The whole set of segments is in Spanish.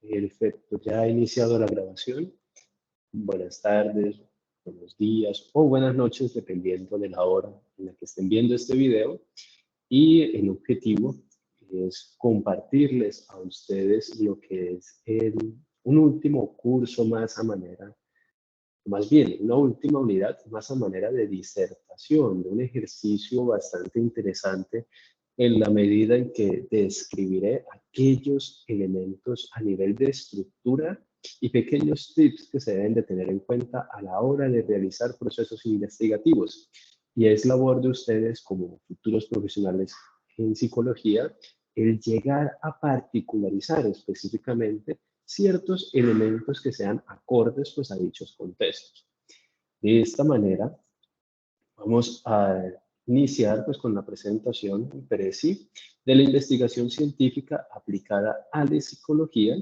Perfecto, ya ha iniciado la grabación. Buenas tardes, buenos días o buenas noches, dependiendo de la hora en la que estén viendo este video. Y el objetivo es compartirles a ustedes lo que es un último curso más a manera, más bien, una última unidad más a manera de disertación, de un ejercicio bastante interesante en la medida en que describiré aquellos elementos a nivel de estructura y pequeños tips que se deben de tener en cuenta a la hora de realizar procesos investigativos. Y es labor de ustedes como futuros profesionales en psicología el llegar a particularizar específicamente ciertos elementos que sean acordes pues, a dichos contextos. De esta manera, vamos a iniciar pues, con la presentación PRESI de la investigación científica aplicada a la psicología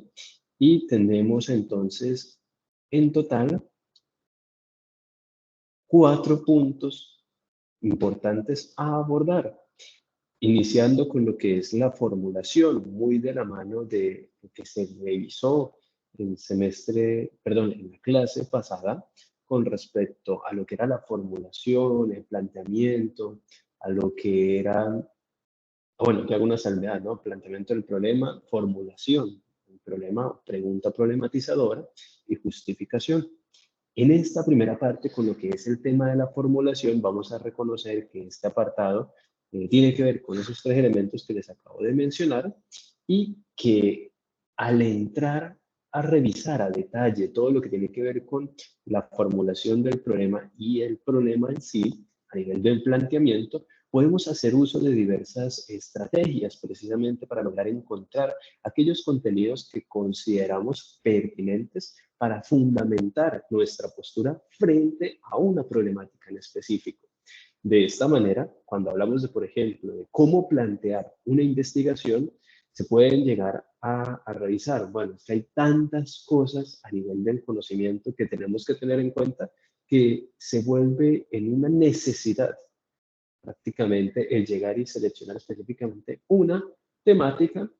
y tenemos entonces en total 4 puntos importantes a abordar, iniciando con lo que es la formulación, muy de la mano de lo que se revisó el semestre, perdón, en la clase pasada, con respecto a lo que era la formulación, el planteamiento, a lo que era, bueno, que hago una salvedad, ¿no? Planteamiento del problema, formulación, el problema, pregunta problematizadora y justificación. En esta primera parte, con lo que es el tema de la formulación, vamos a reconocer que este apartado tiene que ver con esos 3 elementos que les acabo de mencionar y que al entrar a revisar a detalle todo lo que tiene que ver con la formulación del problema y el problema en sí, a nivel del planteamiento, podemos hacer uso de diversas estrategias precisamente para lograr encontrar aquellos contenidos que consideramos pertinentes para fundamentar nuestra postura frente a una problemática en específico. De esta manera, cuando hablamos de, por ejemplo, de cómo plantear una investigación, se pueden llegar a revisar. Bueno, es que hay tantas cosas a nivel del conocimiento que tenemos que tener en cuenta que se vuelve en una necesidad prácticamente el llegar y seleccionar específicamente una temática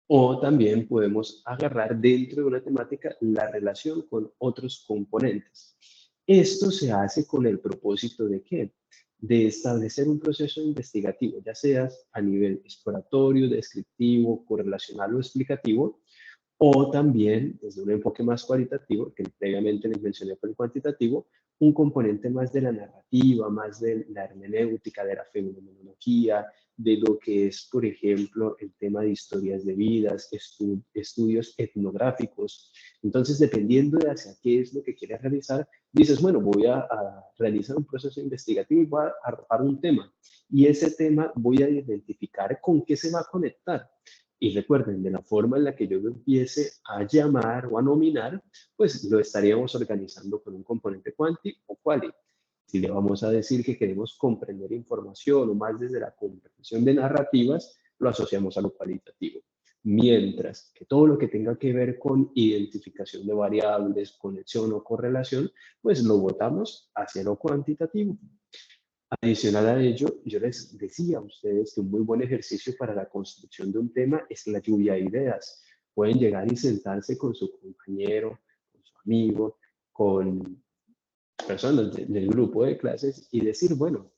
o también podemos agarrar dentro de una temática la relación con otros componentes. Esto se hace con el propósito de ¿qué? De establecer un proceso investigativo, ya sea a nivel exploratorio, descriptivo, correlacional o explicativo, o también, desde un enfoque más cualitativo, que previamente les mencioné por el cuantitativo, un componente más de la narrativa, más de la hermenéutica, de la fenomenología, de lo que es, por ejemplo, el tema de historias de vidas, estudios etnográficos. Entonces, dependiendo de hacia qué es lo que quieres realizar, dices, bueno, voy a realizar un proceso investigativo y voy a arrojar un tema. Y ese tema voy a identificar con qué se va a conectar. Y recuerden, de la forma en la que yo lo empiece a llamar o a nominar, pues lo estaríamos organizando con un componente quanti o quali. Si le vamos a decir que queremos comprender información o más desde la comprensión de narrativas, lo asociamos a lo cualitativo. Mientras que todo lo que tenga que ver con identificación de variables, conexión o correlación, pues lo botamos hacia lo cuantitativo. Adicional a ello, yo les decía a ustedes que un muy buen ejercicio para la construcción de un tema es la lluvia de ideas. Pueden llegar y sentarse con su compañero, con su amigo, con personas del grupo de clases y decir, bueno,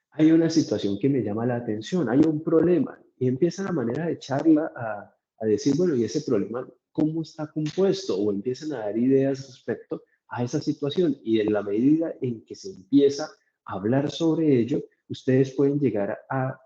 hay una situación que me llama la atención, hay un problema, y empiezan a manera de charla a decir, bueno, ¿y ese problema cómo está compuesto? O empiezan a dar ideas respecto a esa situación, y en la medida en que se empieza a hablar sobre ello, ustedes pueden llegar a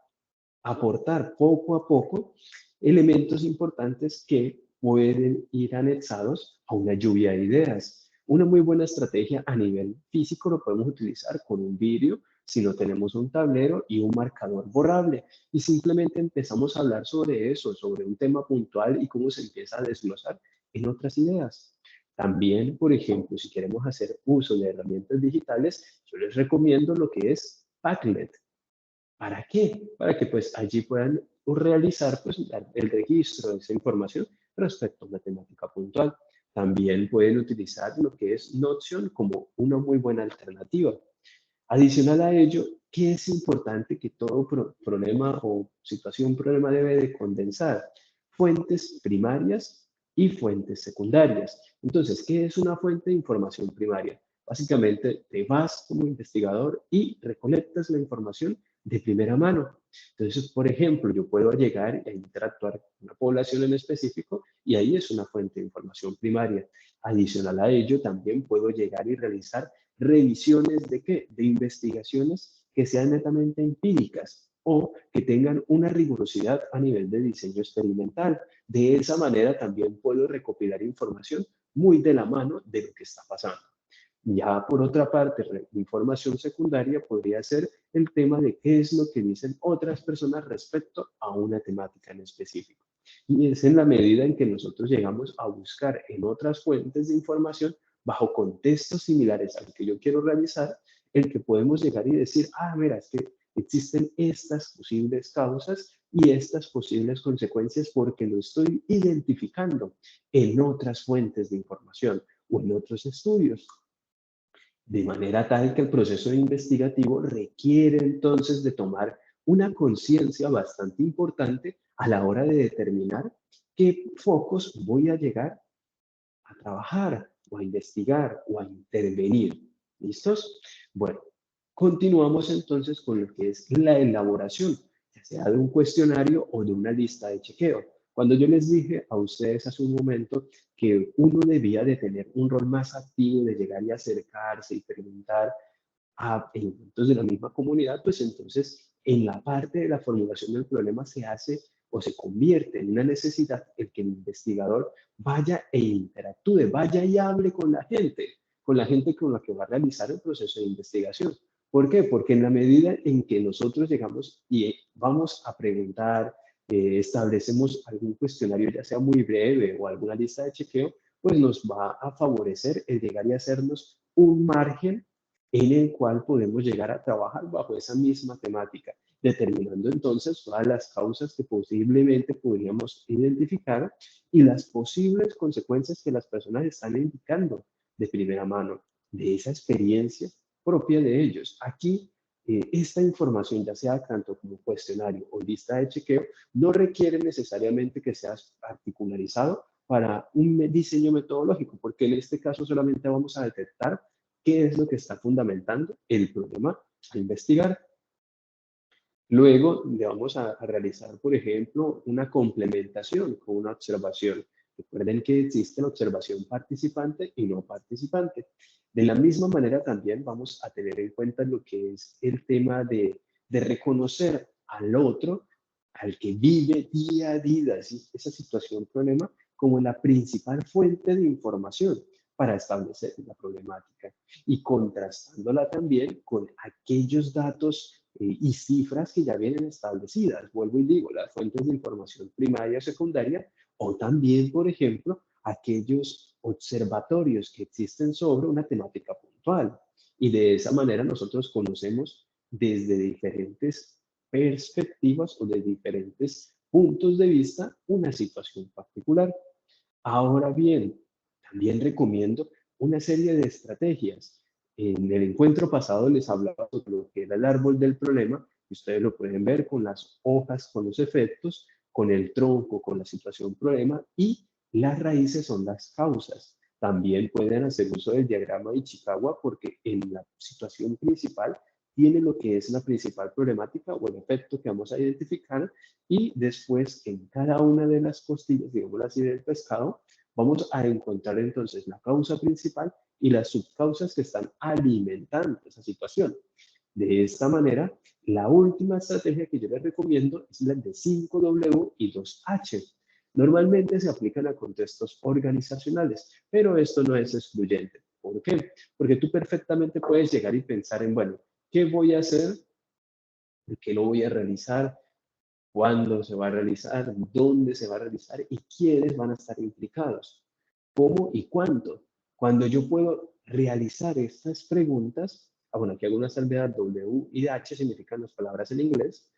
aportar poco a poco elementos importantes que pueden ir anexados a una lluvia de ideas. Una muy buena estrategia a nivel físico lo podemos utilizar con un vídeo si no tenemos un tablero y un marcador borrable. Y simplemente empezamos a hablar sobre eso, sobre un tema puntual y cómo se empieza a desglosar en otras ideas. También, por ejemplo, si queremos hacer uso de herramientas digitales, yo les recomiendo lo que es Padlet. ¿Para qué? Para que pues allí puedan realizar pues el registro de esa información respecto a una temática puntual. También pueden utilizar lo que es Notion como una muy buena alternativa. Adicional a ello, ¿qué es importante que todo problema o situación problema debe de condensar? fuentes primarias y fuentes secundarias. Entonces, ¿qué es una fuente de información primaria? Básicamente, te vas como investigador y recolectas la información de primera mano. Entonces, por ejemplo, yo puedo llegar a interactuar con una población en específico y ahí es una fuente de información primaria. Adicional a ello, también puedo llegar y realizar revisiones de qué? De investigaciones que sean netamente empíricas o que tengan una rigurosidad a nivel de diseño experimental. De esa manera también puedo recopilar información muy de la mano de lo que está pasando. Ya por otra parte, información secundaria podría ser el tema de qué es lo que dicen otras personas respecto a una temática en específico. Y es en la medida en que nosotros llegamos a buscar en otras fuentes de información bajo contextos similares al que yo quiero realizar, el que podemos llegar y decir, ah, mira, es que existen estas posibles causas y estas posibles consecuencias porque lo estoy identificando en otras fuentes de información o en otros estudios. De manera tal que el proceso investigativo requiere entonces de tomar una conciencia bastante importante a la hora de determinar qué focos voy a llegar a trabajar o a investigar o a intervenir. ¿Listos? Bueno, continuamos entonces con lo que es la elaboración, ya sea de un cuestionario o de una lista de chequeo. Cuando yo les dije a ustedes hace un momento que uno debía de tener un rol más activo, de llegar y acercarse y preguntar a elementos de la misma comunidad, pues entonces en la parte de la formulación del problema se hace o se convierte en una necesidad el que el investigador vaya e interactúe, vaya y hable con la gente con la que va a realizar el proceso de investigación. ¿Por qué? Porque en la medida en que nosotros llegamos y vamos a preguntar, establecemos algún cuestionario, ya sea muy breve o alguna lista de chequeo, pues nos va a favorecer el llegar y hacernos un margen en el cual podemos llegar a trabajar bajo esa misma temática, determinando entonces todas las causas que posiblemente podríamos identificar y las posibles consecuencias que las personas están indicando de primera mano, de esa experiencia propia de ellos. Aquí, esta información, ya sea tanto como cuestionario o lista de chequeo, no requiere necesariamente que sea particularizado para un diseño metodológico, porque en este caso solamente vamos a detectar qué es lo que está fundamentando el problema a investigar. Luego le vamos a realizar, por ejemplo, una complementación con una observación. Recuerden que existe la observación participante y no participante. De la misma manera también vamos a tener en cuenta lo que es el tema de reconocer al otro, al que vive día a día esa situación, problema, como la principal fuente de información para establecer la problemática y contrastándola también con aquellos datos y cifras que ya vienen establecidas. Vuelvo y digo, las fuentes de información primaria o secundaria, o también, por ejemplo, aquellos observatorios que existen sobre una temática puntual. Y de esa manera nosotros conocemos desde diferentes perspectivas o de diferentes puntos de vista una situación particular. Ahora bien, también recomiendo una serie de estrategias. En el encuentro pasado les hablaba sobre lo que era el árbol del problema, y ustedes lo pueden ver con las hojas, con los efectos, con el tronco, con la situación problema, y las raíces son las causas. También pueden hacer uso del diagrama de Ichikawa porque en la situación principal tiene lo que es la principal problemática o el efecto que vamos a identificar y después en cada una de las costillas, digamos así, del pescado, vamos a encontrar entonces la causa principal y las subcausas que están alimentando esa situación. De esta manera, la última estrategia que yo les recomiendo es la de 5W y 2H. Normalmente se aplican a contextos organizacionales, pero esto no es excluyente. ¿Por qué? Porque tú perfectamente puedes llegar y pensar en, bueno, ¿qué voy a hacer? ¿Qué lo voy a realizar? ¿Cuándo se va a realizar? ¿Dónde se va a realizar? ¿Y quiénes van a estar implicados? ¿Cómo y cuánto? Cuando yo puedo realizar estas preguntas, bueno, aquí hago una salvedad, W y H significan las palabras en inglés,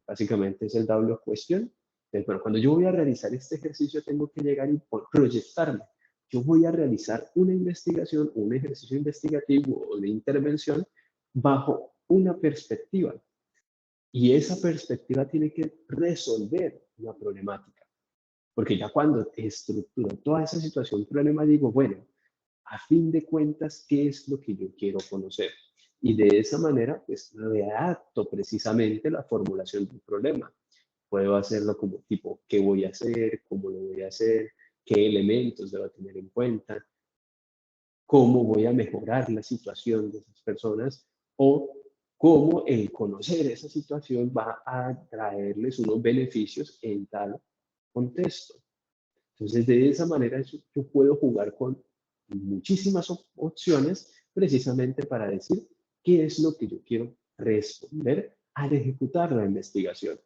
básicamente es el double question. Entonces, bueno, cuando yo voy a realizar este ejercicio, tengo que llegar y proyectarme. Yo voy a realizar una investigación, un ejercicio investigativo o de intervención bajo una perspectiva. Y esa perspectiva tiene que resolver una problemática. Porque ya cuando estructuro toda esa situación, problema, digo, bueno, a fin de cuentas, ¿qué es lo que yo quiero conocer? Y de esa manera, pues, redacto precisamente la formulación del problema. Puedo hacerlo como tipo, ¿qué voy a hacer? ¿Cómo lo voy a hacer? ¿Qué elementos debo tener en cuenta? ¿Cómo voy a mejorar la situación de esas personas? O cómo el conocer esa situación va a traerles unos beneficios en tal contexto. Entonces, de esa manera yo puedo jugar con muchísimas opciones precisamente para decir qué es lo que yo quiero responder al ejecutar la investigación.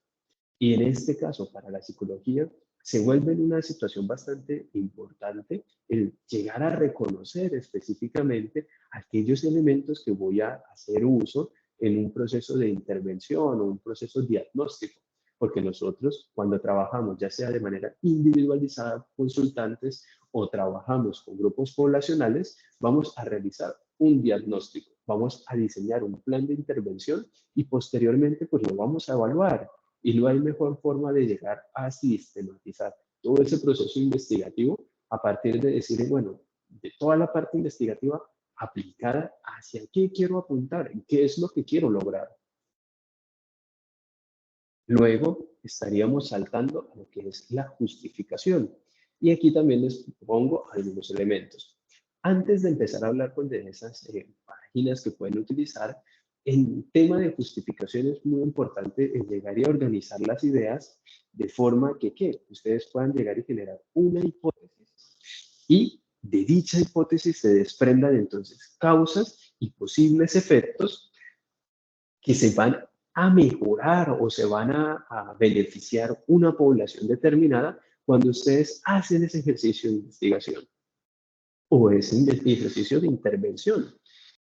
Y en este caso, para la psicología, se vuelve en una situación bastante importante el llegar a reconocer específicamente aquellos elementos que voy a hacer uso en un proceso de intervención o un proceso diagnóstico. Porque nosotros, cuando trabajamos, ya sea de manera individualizada, consultantes, o trabajamos con grupos poblacionales, vamos a realizar un diagnóstico, vamos a diseñar un plan de intervención y posteriormente pues lo vamos a evaluar. Y no hay mejor forma de llegar a sistematizar todo ese proceso investigativo a partir de decir, bueno, de toda la parte investigativa aplicada hacia qué quiero apuntar, qué es lo que quiero lograr. Luego estaríamos saltando a lo que es la justificación. Y aquí también les pongo algunos elementos. Antes de empezar a hablar pues, de esas páginas que pueden utilizar, en tema de justificación es muy importante llegar y organizar las ideas de forma que ustedes puedan llegar y generar una hipótesis y de dicha hipótesis se desprendan entonces causas y posibles efectos que se van a mejorar o se van a beneficiar una población determinada cuando ustedes hacen ese ejercicio de investigación o ese ejercicio de intervención.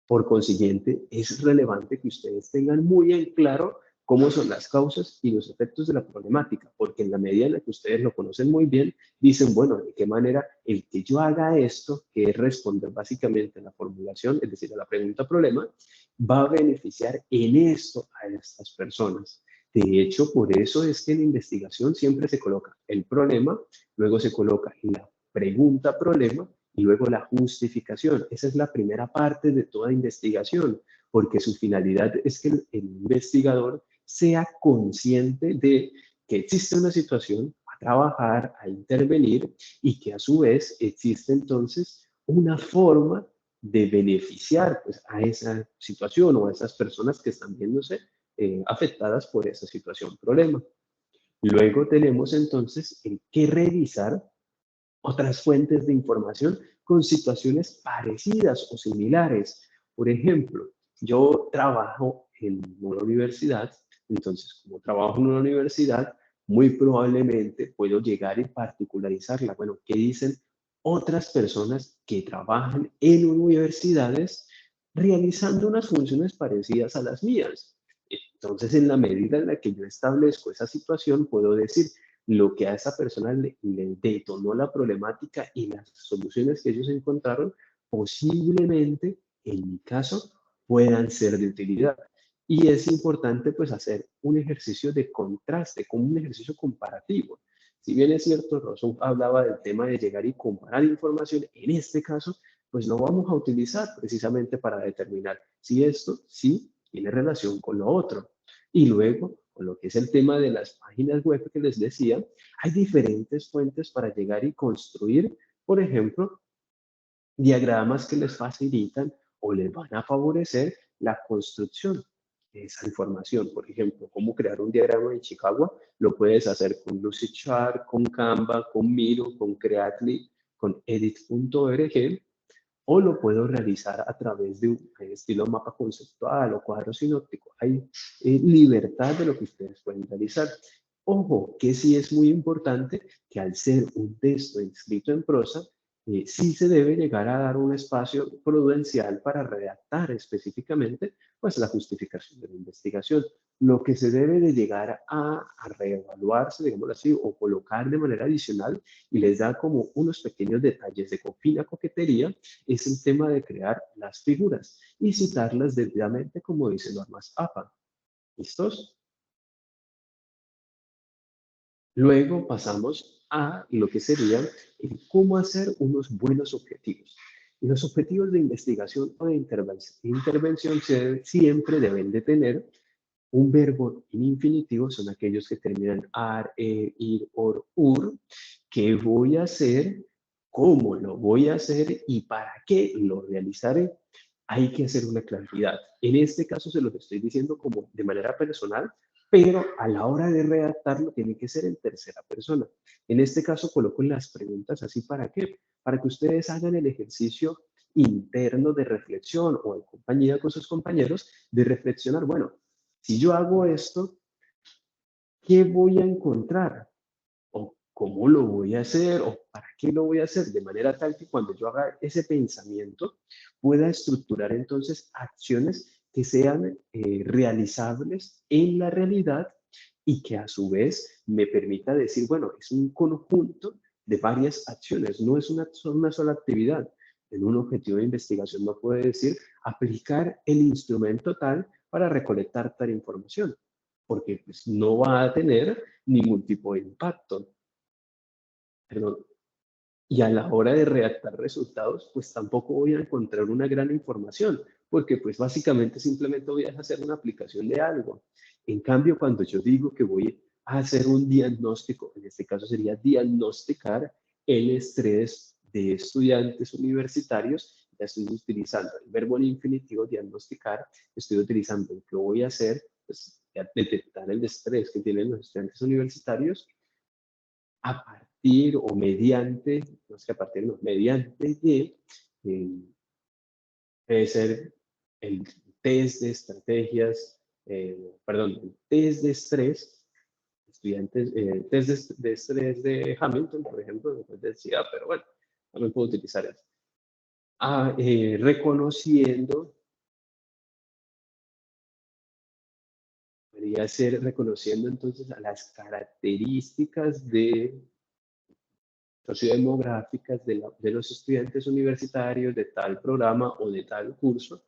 Por consiguiente, es relevante que ustedes tengan muy en claro cómo son las causas y los efectos de la problemática, porque en la medida en la que ustedes lo conocen muy bien, dicen, bueno, de qué manera el que yo haga esto, que es responder básicamente a la formulación, es decir, a la pregunta problema, va a beneficiar en esto a estas personas. De hecho, por eso es que en la investigación siempre se coloca el problema, luego se coloca la pregunta problema y luego la justificación. Esa es la primera parte de toda investigación, porque su finalidad es que el investigador sea consciente de que existe una situación a trabajar, a intervenir y que a su vez existe entonces una forma de beneficiar pues, a esa situación o a esas personas que están viéndose afectadas por esa situación, problema. Luego tenemos entonces el que revisar otras fuentes de información con situaciones parecidas o similares. Por ejemplo, yo trabajo en una universidad, entonces como trabajo en una universidad, muy probablemente puedo llegar y particularizarla. Bueno, ¿qué dicen otras personas que trabajan en universidades realizando unas funciones parecidas a las mías? Entonces, en la medida en la que yo establezco esa situación, puedo decir, lo que a esa persona le detonó la problemática y las soluciones que ellos encontraron, posiblemente, en mi caso, puedan ser de utilidad. Y es importante pues hacer un ejercicio de contraste, como un ejercicio comparativo. Si bien es cierto, Rosso hablaba del tema de llegar y comparar información, en este caso, pues lo vamos a utilizar precisamente para determinar si esto sí tiene relación con lo otro. Y luego, con lo que es el tema de las páginas web que les decía, hay diferentes fuentes para llegar y construir, por ejemplo, diagramas que les facilitan o les van a favorecer la construcción de esa información. Por ejemplo, cómo crear un diagrama de Chicago, lo puedes hacer con Lucidchart, con Canva, con Miro, con Creatly, con edit.org, o lo puedo realizar a través de un estilo mapa conceptual o cuadro sinóptico. Hay libertad de lo que ustedes pueden realizar. Ojo, que sí es muy importante que al ser un texto escrito en prosa, sí se debe llegar a dar un espacio prudencial para redactar específicamente pues, la justificación de la investigación. Lo que se debe de llegar a reevaluarse, digamos así, o colocar de manera adicional y les da como unos pequeños detalles de fina coquetería, es el tema de crear las figuras y citarlas debidamente como dice normas APA. ¿Listos? Luego pasamos a lo que sería el cómo hacer unos buenos objetivos. Y los objetivos de investigación o de intervención siempre deben de tener un verbo en infinitivo, son aquellos que terminan ar, ir, or, ur. ¿Qué voy a hacer? ¿Cómo lo voy a hacer? ¿Y para qué lo realizaré? Hay que hacer una claridad. En este caso se los estoy diciendo como de manera personal, pero a la hora de redactarlo tiene que ser en tercera persona. En este caso coloco las preguntas así, ¿para qué? Para que ustedes hagan el ejercicio interno de reflexión o en compañía con sus compañeros de reflexionar, bueno, si yo hago esto, ¿qué voy a encontrar? ¿O cómo lo voy a hacer? ¿O para qué lo voy a hacer? De manera tal que cuando yo haga ese pensamiento, pueda estructurar entonces acciones que sean realizables en la realidad y que a su vez me permita decir, bueno, es un conjunto de varias acciones, no es una sola actividad. En un objetivo de investigación no puede decir aplicar el instrumento tal para recolectar tal información, porque pues, no va a tener ningún tipo de impacto. Perdón. Y a la hora de redactar resultados, pues tampoco voy a encontrar una gran información, porque pues básicamente simplemente voy a hacer una aplicación de algo. En cambio, cuando yo digo que voy a hacer un diagnóstico, en este caso sería diagnosticar el estrés de estudiantes universitarios, ya estoy utilizando el verbo en infinitivo, diagnosticar, estoy utilizando lo que voy a hacer, pues detectar el estrés que tienen los estudiantes universitarios a partir o mediante, no sé, a partir, no, mediante de, eh, puede ser el test de estrategias, perdón, el test de estrés, estudiantes, test de estrés de Hamilton, por ejemplo, después decía, pero bueno, también puedo utilizar eso. Reconociendo, podría ser reconociendo entonces a las características de sociodemográficas de los estudiantes universitarios de tal programa o de tal curso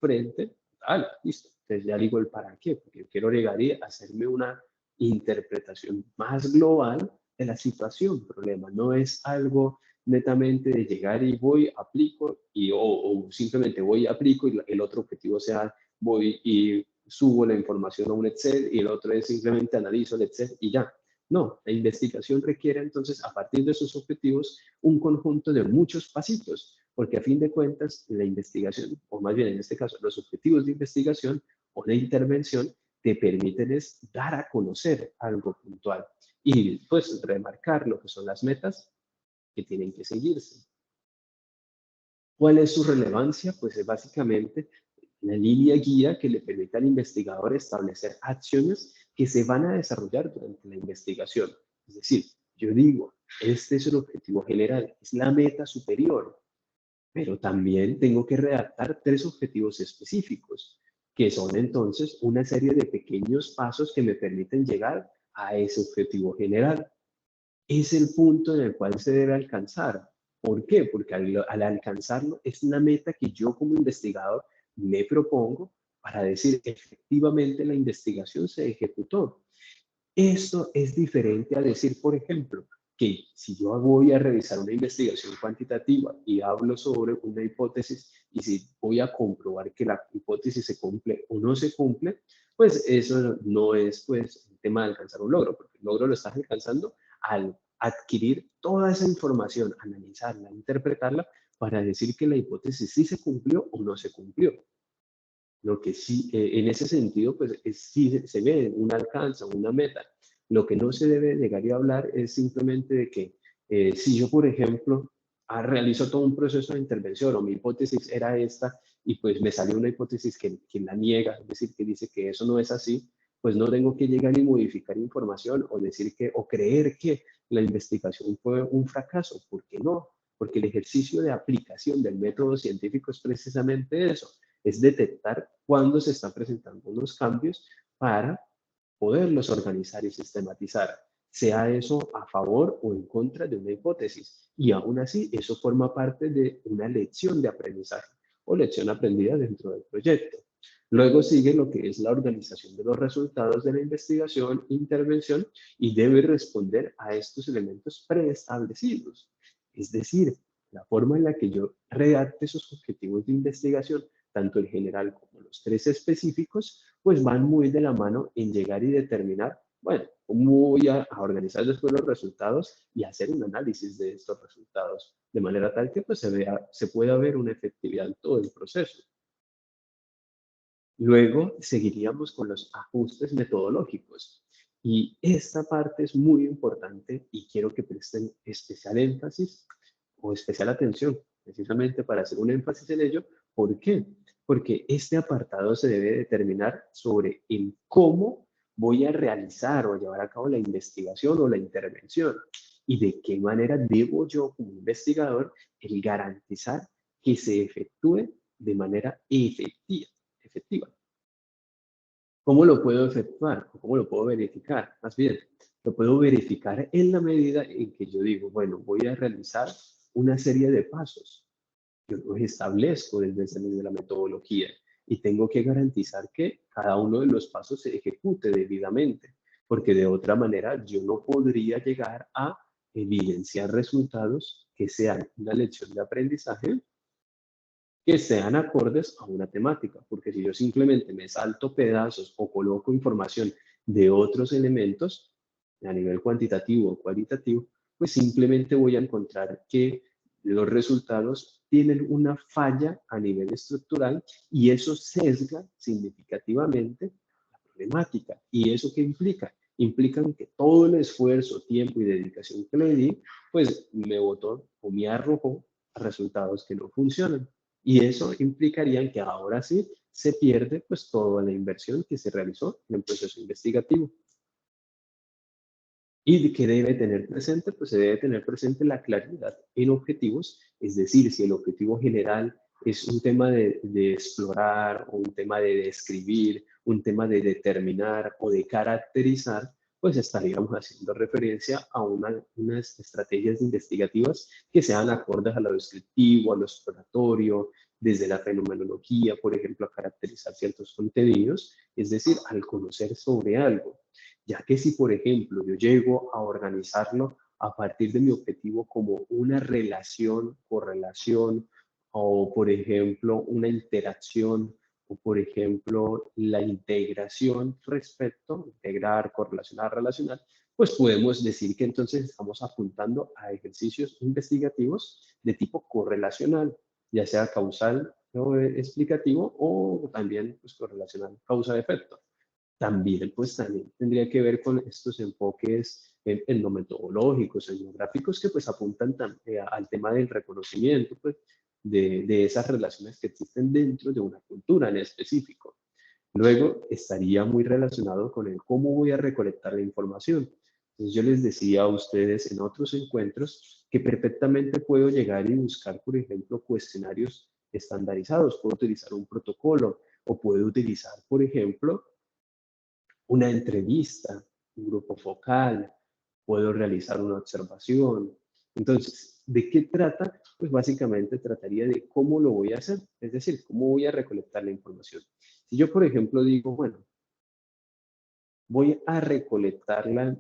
frente a, listo, entonces ya digo el para qué, porque yo quiero llegar y hacerme una interpretación más global de la situación, problema, no es algo netamente de llegar y voy, aplico, o simplemente voy, aplico y el otro objetivo sea voy y subo la información a un Excel y el otro es simplemente analizo el Excel y ya. No, la investigación requiere entonces, a partir de sus objetivos, un conjunto de muchos pasitos, porque a fin de cuentas, la investigación, o más bien en este caso, los objetivos de investigación o de intervención, te permiten es dar a conocer algo puntual y pues remarcar lo que son las metas que tienen que seguirse. ¿Cuál es su relevancia? Pues es básicamente la línea guía que le permite al investigador establecer acciones que se van a desarrollar durante la investigación. Es decir, yo digo, este es el objetivo general, es la meta superior, pero también tengo que redactar 3 objetivos específicos, que son entonces una serie de pequeños pasos que me permiten llegar a ese objetivo general. Es el punto en el cual se debe alcanzar. ¿Por qué? Porque al alcanzarlo es una meta que yo como investigador me propongo para decir efectivamente la investigación se ejecutó. Esto es diferente a decir, por ejemplo, que si yo voy a revisar una investigación cuantitativa y hablo sobre una hipótesis y si voy a comprobar que la hipótesis se cumple o no se cumple, pues eso no es pues un tema de alcanzar un logro, porque el logro lo estás alcanzando al adquirir toda esa información, analizarla, interpretarla para decir que la hipótesis sí se cumplió o no se cumplió. Lo que sí, en ese sentido, pues sí se ve un alcance, una meta. Lo que no se debe llegar y hablar es simplemente de que si yo, por ejemplo, realizo todo un proceso de intervención o mi hipótesis era esta y pues me salió una hipótesis que la niega, es decir, que dice que eso no es así, pues no tengo que llegar y modificar información o decir que o creer que la investigación fue un fracaso. ¿Por qué no? Porque el ejercicio de aplicación del método científico es precisamente eso, es detectar cuándo se están presentando unos cambios para poderlos organizar y sistematizar, sea eso a favor o en contra de una hipótesis. Y aún así, eso forma parte de una lección de aprendizaje o lección aprendida dentro del proyecto. Luego sigue lo que es la organización de los resultados de la investigación, intervención, y debe responder a estos elementos preestablecidos. Es decir, la forma en la que yo redacte esos objetivos de investigación, tanto el general como los tres específicos, pues van muy de la mano en llegar y determinar, bueno, cómo voy a organizar después los resultados y hacer un análisis de estos resultados, de manera tal que pues se pueda ver una efectividad en todo el proceso. Luego seguiríamos con los ajustes metodológicos. Y esta parte es muy importante y quiero que presten especial énfasis o especial atención, precisamente para hacer un énfasis en ello. ¿Por qué? Porque este apartado se debe determinar sobre el cómo voy a realizar o llevar a cabo la investigación o la intervención y de qué manera debo yo como investigador el garantizar que se efectúe de manera efectiva. ¿Cómo lo puedo efectuar? ¿Cómo lo puedo verificar? Más bien, lo puedo verificar en la medida en que yo digo, bueno, voy a realizar una serie de pasos. Yo los establezco desde la metodología y tengo que garantizar que cada uno de los pasos se ejecute debidamente, porque de otra manera yo no podría llegar a evidenciar resultados que sean una lección de aprendizaje que sean acordes a una temática, porque si yo simplemente me salto pedazos o coloco información de otros elementos a nivel cuantitativo o cualitativo, pues simplemente voy a encontrar que los resultados tienen una falla a nivel estructural y eso sesga significativamente la problemática. ¿Y eso qué implica? Implican que todo el esfuerzo, tiempo y dedicación que le di, pues me botó o me arrojó a resultados que no funcionan. Y eso implicaría que ahora sí se pierde pues toda la inversión que se realizó en el proceso investigativo. ¿Y qué debe tener presente? Pues se debe tener presente la claridad en objetivos, es decir, si el objetivo general es un tema de explorar o un tema de describir, un tema de determinar o de caracterizar, pues estaríamos haciendo referencia a unas estrategias investigativas que sean acordes a lo descriptivo, a lo exploratorio, desde la fenomenología, por ejemplo, a caracterizar ciertos contenidos, es decir, al conocer sobre algo. Ya que si, por ejemplo, yo llego a organizarlo a partir de mi objetivo como una relación, correlación, o por ejemplo, una interacción, o por ejemplo, la integración respecto, integrar, correlacionar, relacionar, pues podemos decir que entonces estamos apuntando a ejercicios investigativos de tipo correlacional, ya sea causal o explicativo o también pues, correlacional, causa-efecto. También tendría que ver con estos enfoques en lo metodológicos, etnográficos, que pues apuntan al tema del reconocimiento pues, de esas relaciones que existen dentro de una cultura en específico. Luego estaría muy relacionado con el cómo voy a recolectar la información. Entonces yo les decía a ustedes en otros encuentros que perfectamente puedo llegar y buscar, por ejemplo, cuestionarios estandarizados. Puedo utilizar un protocolo o puedo utilizar, por ejemplo, una entrevista, un grupo focal, puedo realizar una observación. Entonces, ¿de qué trata? Pues básicamente trataría de cómo lo voy a hacer, es decir, cómo voy a recolectar la información. Si yo, por ejemplo, digo, bueno, voy a recolectarla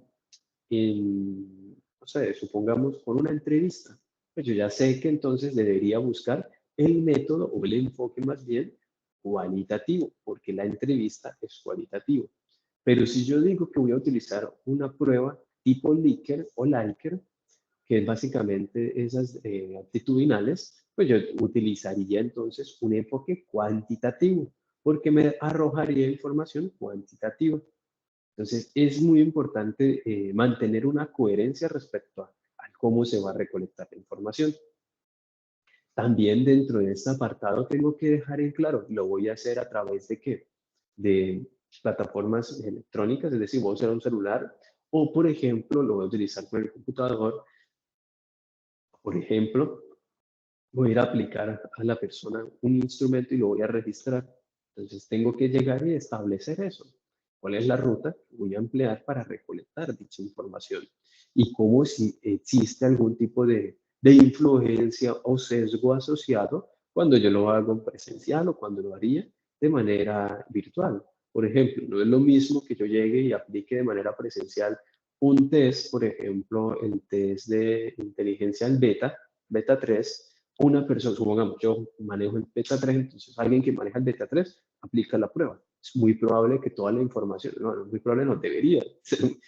en, no sé, supongamos con una entrevista, pues yo ya sé que entonces debería buscar el método o el enfoque más bien cualitativo, porque la entrevista es cualitativa. Pero si yo digo que voy a utilizar una prueba tipo Likert o Likert, que es básicamente esas actitudinales, pues yo utilizaría entonces un enfoque cuantitativo, porque me arrojaría información cuantitativa. Entonces, es muy importante mantener una coherencia respecto a cómo se va a recolectar la información. También dentro de este apartado tengo que dejar en claro, lo voy a hacer a través de qué? De plataformas electrónicas, es decir, voy a usar un celular o, por ejemplo, lo voy a utilizar con el computador. Por ejemplo, voy a ir a aplicar a la persona un instrumento y lo voy a registrar. Entonces, tengo que llegar y establecer eso. ¿Cuál es la ruta que voy a emplear para recolectar dicha información? Y cómo si existe algún tipo de influencia o sesgo asociado cuando yo lo hago en presencial o cuando lo haría de manera virtual. Por ejemplo, no es lo mismo que yo llegue y aplique de manera presencial un test, por ejemplo, el test de inteligencia en beta 3, una persona, supongamos, yo manejo el beta 3, entonces alguien que maneja el beta 3 aplica la prueba. Es muy probable que toda la información, no, muy probable no debería ser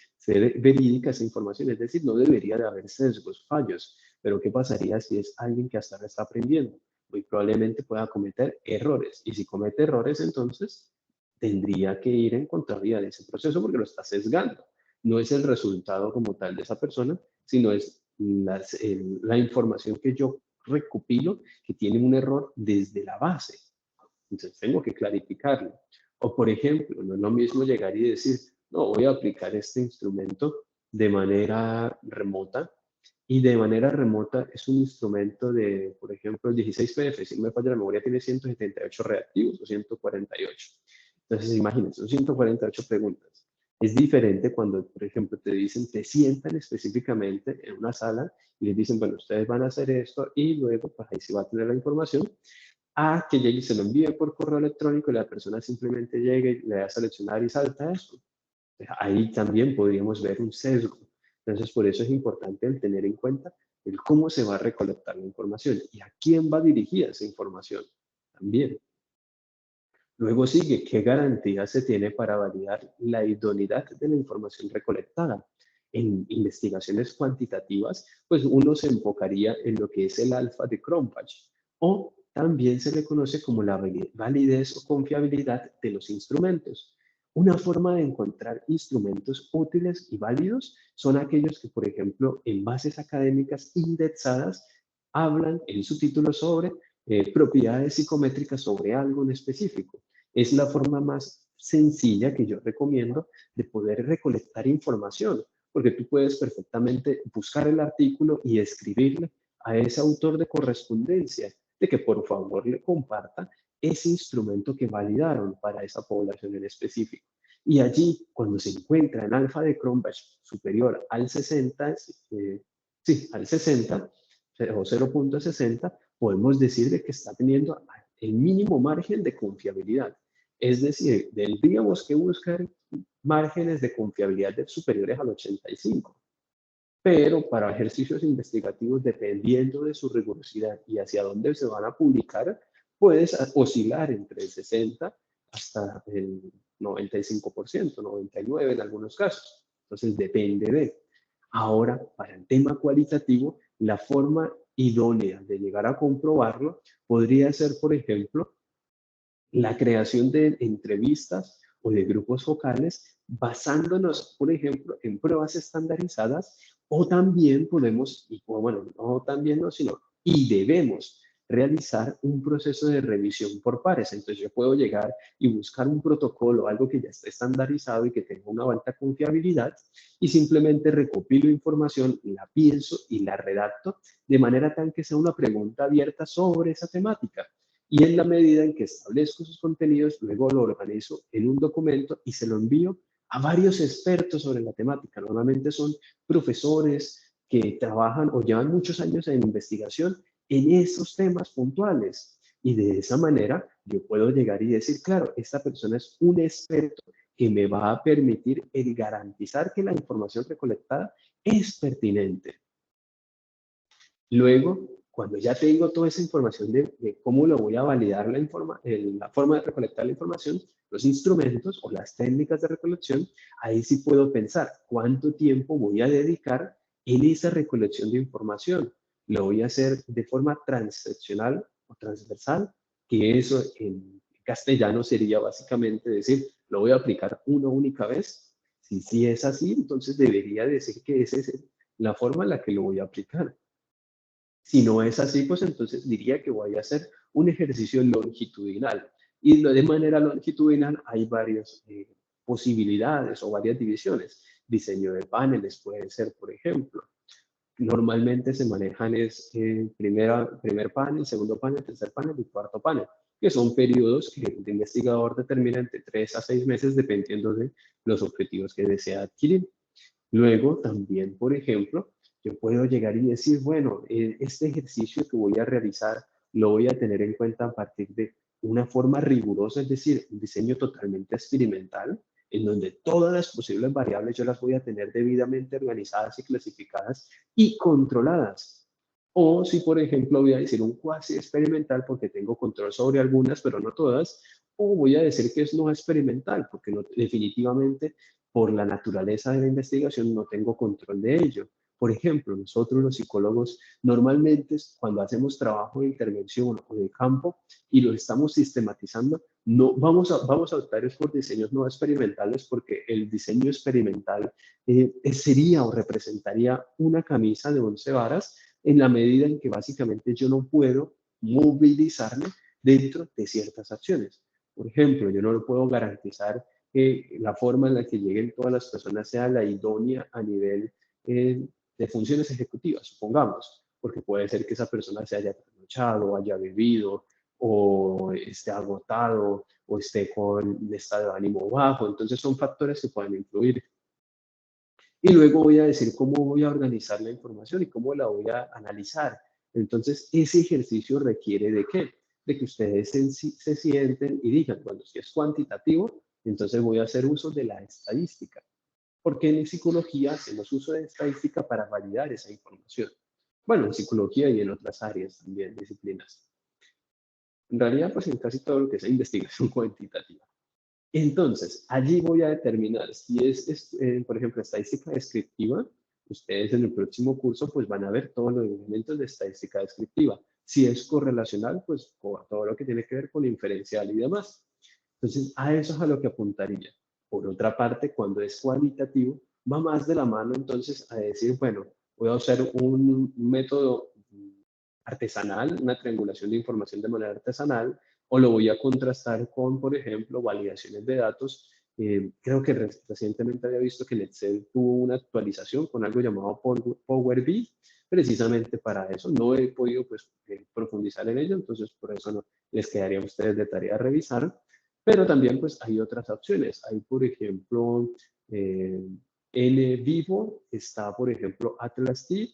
verídica esa información, es decir, no debería de haber sesgos, fallos, pero ¿qué pasaría si es alguien que hasta ahora está aprendiendo? Muy probablemente pueda cometer errores, y si comete errores, entonces tendría que ir en contravía de ese proceso porque lo está sesgando. No es el resultado como tal de esa persona, sino es la información que yo recopilo que tiene un error desde la base. Entonces tengo que clarificarlo. O por ejemplo, no es lo mismo llegar y decir, no, voy a aplicar este instrumento de manera remota, y de manera remota es un instrumento de, por ejemplo, el 16PF, si no me falla la memoria, tiene 178 reactivos o 148. Entonces, imagínense, son 148 preguntas. Es diferente cuando, por ejemplo, te dicen, te sientan específicamente en una sala y les dicen, bueno, ustedes van a hacer esto y luego, pues ahí se va a tener la información, a que llegue y se lo envíe por correo electrónico y la persona simplemente llegue, le da a seleccionar y salta eso. Ahí también podríamos ver un sesgo. Entonces, por eso es importante el tener en cuenta el cómo se va a recolectar la información y a quién va dirigida esa información también. Luego sigue, ¿qué garantía se tiene para validar la idoneidad de la información recolectada? En investigaciones cuantitativas, pues uno se enfocaría en lo que es el alfa de Cronbach, o también se le conoce como la validez o confiabilidad de los instrumentos. Una forma de encontrar instrumentos útiles y válidos son aquellos que, por ejemplo, en bases académicas indexadas, hablan en su título sobre propiedades psicométricas sobre algo en específico. Es la forma más sencilla que yo recomiendo de poder recolectar información, porque tú puedes perfectamente buscar el artículo y escribirle a ese autor de correspondencia de que por favor le comparta ese instrumento que validaron para esa población en específico. Y allí, cuando se encuentra en alfa de Cronbach superior al 60, sí, al 60 o 0.60, podemos decir de que está teniendo el mínimo margen de confiabilidad. Es decir, tendríamos que buscar márgenes de confiabilidad superiores al 85. Pero para ejercicios investigativos, dependiendo de su rigurosidad y hacia dónde se van a publicar, puedes oscilar entre el 60 hasta el 95%, 99% en algunos casos. Entonces, depende de. Ahora, para el tema cualitativo, la forma idónea de llegar a comprobarlo podría ser, por ejemplo, la creación de entrevistas o de grupos focales basándonos, por ejemplo, en pruebas estandarizadas, o también podemos, y bueno, no también no, sino y debemos realizar un proceso de revisión por pares. Entonces yo puedo llegar y buscar un protocolo, algo que ya está estandarizado y que tenga una alta confiabilidad, y simplemente recopilo información, la pienso y la redacto de manera tal que sea una pregunta abierta sobre esa temática. Y en la medida en que establezco esos contenidos, luego lo organizo en un documento y se lo envío a varios expertos sobre la temática. Normalmente son profesores que trabajan o llevan muchos años en investigación en esos temas puntuales. Y de esa manera yo puedo llegar y decir, claro, esta persona es un experto que me va a permitir el garantizar que la información recolectada es pertinente. Luego, cuando ya tengo toda esa información de cómo lo voy a validar la forma de recolectar la información, los instrumentos o las técnicas de recolección, ahí sí puedo pensar cuánto tiempo voy a dedicar en esa recolección de información. Lo voy a hacer de forma transaccional o transversal, que eso en castellano sería básicamente decir, lo voy a aplicar una única vez. Si es así, entonces debería decir que esa es la forma en la que lo voy a aplicar. Si no es así, pues entonces diría que voy a hacer un ejercicio longitudinal. Y de manera longitudinal hay varias posibilidades o varias divisiones. Diseño de paneles puede ser, por ejemplo. Normalmente se manejan primer panel, segundo panel, tercer panel y cuarto panel, que son periodos que el investigador determina entre 3 a 6 meses dependiendo de los objetivos que desea adquirir. Luego también, por ejemplo, yo puedo llegar y decir, bueno, este ejercicio que voy a realizar lo voy a tener en cuenta a partir de una forma rigurosa, es decir, un diseño totalmente experimental, en donde todas las posibles variables yo las voy a tener debidamente organizadas y clasificadas y controladas. O si, por ejemplo, voy a decir un cuasi experimental porque tengo control sobre algunas, pero no todas, o voy a decir que es no experimental porque no, definitivamente por la naturaleza de la investigación no tengo control de ello. Por ejemplo, nosotros los psicólogos normalmente cuando hacemos trabajo de intervención o de campo y lo estamos sistematizando, no vamos a optar por diseños no experimentales porque el diseño experimental sería o representaría una camisa de 11 varas en la medida en que básicamente yo no puedo movilizarme dentro de ciertas acciones. Por ejemplo, yo no lo puedo garantizar que la forma en la que lleguen todas las personas sea la idónea a nivel de funciones ejecutivas, supongamos, porque puede ser que esa persona se haya trasnochado, haya bebido, o esté agotado, o esté con un estado de ánimo bajo. Entonces son factores que pueden influir. Y luego voy a decir cómo voy a organizar la información y cómo la voy a analizar. Entonces, ese ejercicio requiere de qué? De que ustedes se sienten y digan, bueno, si es cuantitativo, entonces voy a hacer uso de la estadística. Porque en psicología hacemos uso de estadística para validar esa información. Bueno, en psicología y en otras áreas también, disciplinas. En realidad, pues en casi todo lo que es investigación cuantitativa. Entonces, allí voy a determinar si por ejemplo, estadística descriptiva. Ustedes en el próximo curso pues van a ver todos los elementos de estadística descriptiva. Si es correlacional, pues todo lo que tiene que ver con inferencial y demás. Entonces, a eso es a lo que apuntaría. Por otra parte, cuando es cualitativo, va más de la mano entonces a decir, bueno, voy a usar un método artesanal, una triangulación de información de manera artesanal, o lo voy a contrastar con, por ejemplo, validaciones de datos. Creo que recientemente había visto que el Excel tuvo una actualización con algo llamado Power BI, precisamente para eso. No he podido pues, profundizar en ello, entonces por eso no les quedaría a ustedes de tarea revisar. Pero también pues hay otras opciones. Hay, por ejemplo, en vivo está, por ejemplo, Atlas T,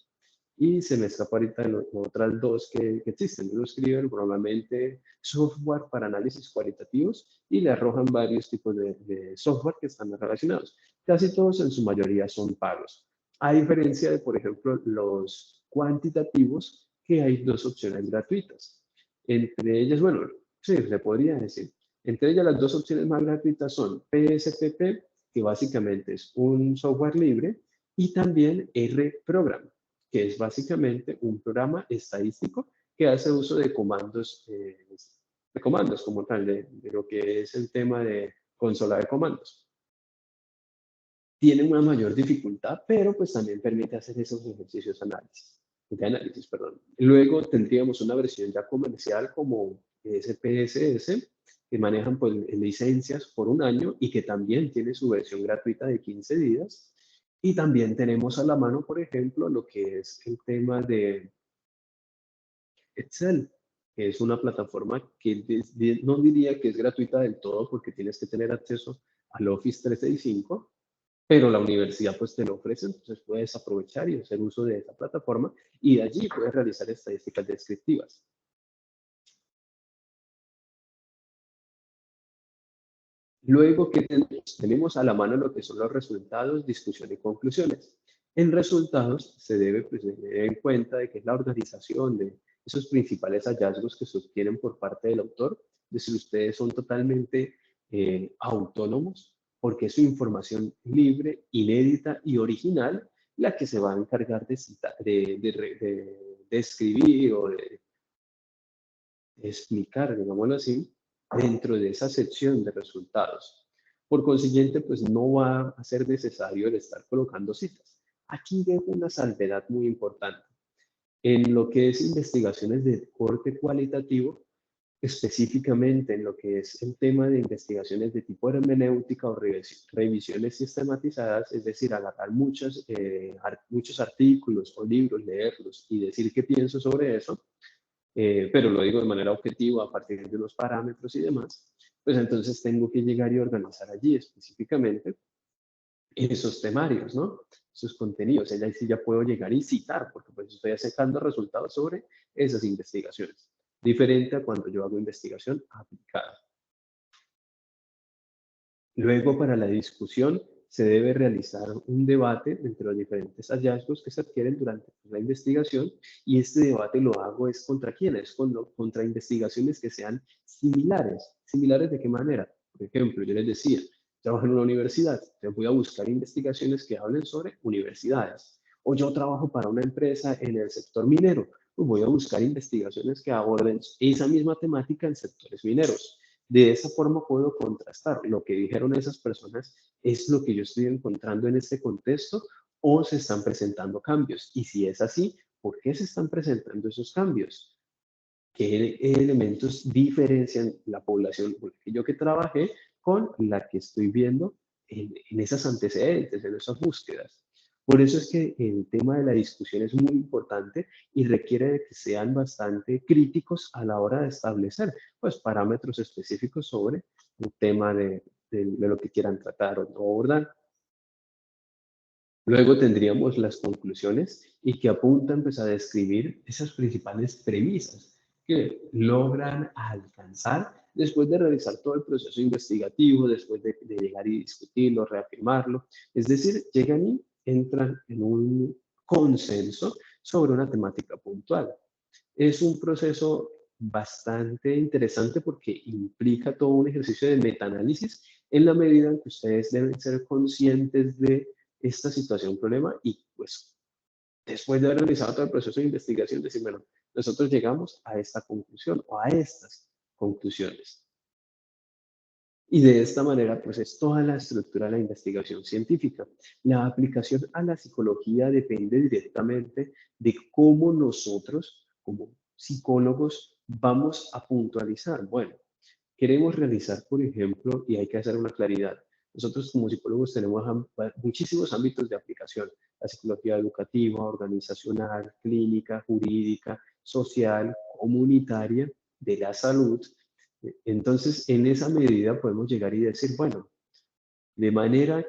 y se me escapa ahorita en otras dos que existen. Uno escriben probablemente software para análisis cualitativos y le arrojan varios tipos de software que están relacionados. Casi todos en su mayoría son pagos. A diferencia de, por ejemplo, los cuantitativos, que hay dos opciones gratuitas. Entre ellas, bueno, sí, se podría decir. Entre ellas las dos opciones más gratuitas son PSPP, que básicamente es un software libre, y también RProgram, que es básicamente un programa estadístico que hace uso de comandos como tal, de lo que es el tema de consola de comandos. Tiene una mayor dificultad, pero pues también permite hacer esos ejercicios de análisis, perdón. Luego tendríamos una versión ya comercial como SPSS, que manejan pues, licencias por un año y que también tiene su versión gratuita de 15 días. Y también tenemos a la mano, por ejemplo, lo que es el tema de Excel, que es una plataforma que no diría que es gratuita del todo porque tienes que tener acceso al Office 365, pero la universidad pues te lo ofrece, entonces puedes aprovechar y hacer uso de esa plataforma y de allí puedes realizar estadísticas descriptivas. Luego, ¿qué tenemos? Tenemos a la mano lo que son los resultados, discusión y conclusiones. En resultados se debe pues, tener en cuenta de que es la organización de esos principales hallazgos que se obtienen por parte del autor, de si ustedes son totalmente autónomos, porque es su información libre, inédita y original la que se va a encargar de escribir o de explicar, digámoslo así, dentro de esa sección de resultados. Por consiguiente, pues no va a ser necesario el estar colocando citas. Aquí dejo una salvedad muy importante. En lo que es investigaciones de corte cualitativo, específicamente en lo que es el tema de investigaciones de tipo hermenéutica o revisiones sistematizadas, es decir, agarrar muchos artículos o libros, leerlos y decir qué pienso sobre eso, pero lo digo de manera objetiva a partir de unos parámetros y demás, pues entonces tengo que llegar y organizar allí específicamente esos temarios, ¿no? Esos contenidos. Ahí sí ya puedo llegar y citar, porque pues estoy sacando resultados sobre esas investigaciones. diferente a cuando yo hago investigación aplicada. Luego, para la discusión, se debe realizar un debate entre los diferentes hallazgos que se adquieren durante la investigación, y este debate lo hago es contra quiénes, contra investigaciones que sean similares. ¿Similares de qué manera? Por ejemplo, yo les decía, trabajo en una universidad, entonces voy a buscar investigaciones que hablen sobre universidades. O yo trabajo para una empresa en el sector minero, pues voy a buscar investigaciones que aborden esa misma temática en sectores mineros. De esa forma puedo contrastar lo que dijeron esas personas, es lo que yo estoy encontrando en este contexto, o se están presentando cambios. Y si es así, ¿por qué se están presentando esos cambios? ¿Qué elementos diferencian la población con la que yo que trabajé con la que estoy viendo en esas antecedentes, en esas búsquedas? Por eso es que el tema de la discusión es muy importante y requiere de que sean bastante críticos a la hora de establecer pues, parámetros específicos sobre el tema de lo que quieran tratar o no abordar. Luego tendríamos las conclusiones y que apuntan pues, a describir esas principales premisas que logran alcanzar después de realizar todo el proceso investigativo, después de llegar y discutirlo, reafirmarlo. Es decir, llegan y entran en un consenso sobre una temática puntual. Es un proceso bastante interesante porque implica todo un ejercicio de metaanálisis en la medida en que ustedes deben ser conscientes de esta situación, problema, y pues después de haber realizado todo el proceso de investigación, decir, bueno, nosotros llegamos a esta conclusión o a estas conclusiones. Y de esta manera, pues es toda la estructura de la investigación científica. La aplicación a la psicología depende directamente de cómo nosotros, como psicólogos, vamos a puntualizar. Bueno, queremos realizar, por ejemplo, y hay que hacer una claridad. Nosotros como psicólogos tenemos muchísimos ámbitos de aplicación. La psicología educativa, organizacional, clínica, jurídica, social, comunitaria, de la salud. Entonces, en esa medida podemos llegar y decir, bueno, de manera,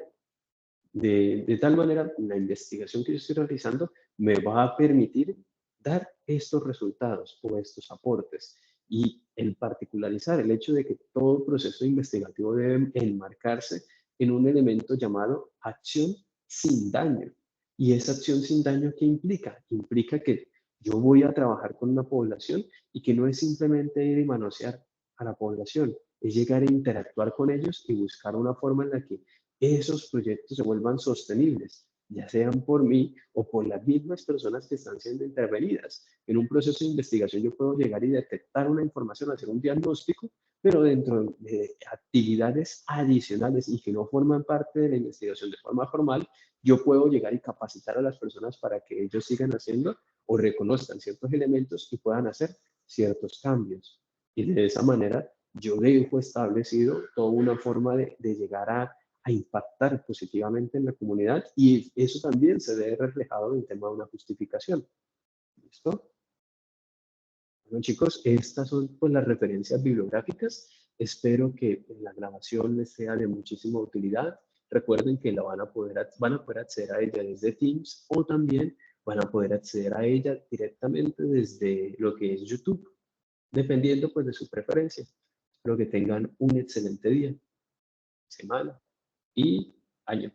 de tal manera, la investigación que yo estoy realizando me va a permitir dar estos resultados o estos aportes. Y el particularizar el hecho de que todo proceso investigativo debe enmarcarse en un elemento llamado acción sin daño. ¿Y esa acción sin daño qué implica? Implica que yo voy a trabajar con una población y que no es simplemente ir y manosear a la población, es llegar a interactuar con ellos y buscar una forma en la que esos proyectos se vuelvan sostenibles, ya sean por mí o por las mismas personas que están siendo intervenidas. En un proceso de investigación yo puedo llegar y detectar una información, hacer un diagnóstico, pero dentro de actividades adicionales y que no forman parte de la investigación de forma formal, yo puedo llegar y capacitar a las personas para que ellos sigan haciendo o reconozcan ciertos elementos y puedan hacer ciertos cambios. Y de esa manera yo dejo establecido toda una forma de llegar a impactar positivamente en la comunidad, y eso también se ve reflejado en el tema de una justificación. ¿Listo? Bueno, chicos, estas son pues, las referencias bibliográficas. Espero que la grabación les sea de muchísima utilidad. Recuerden que van a poder acceder a ella desde Teams, o también van a poder acceder a ella directamente desde lo que es YouTube, dependiendo pues de su preferencia. Espero que tengan un excelente día, semana y año.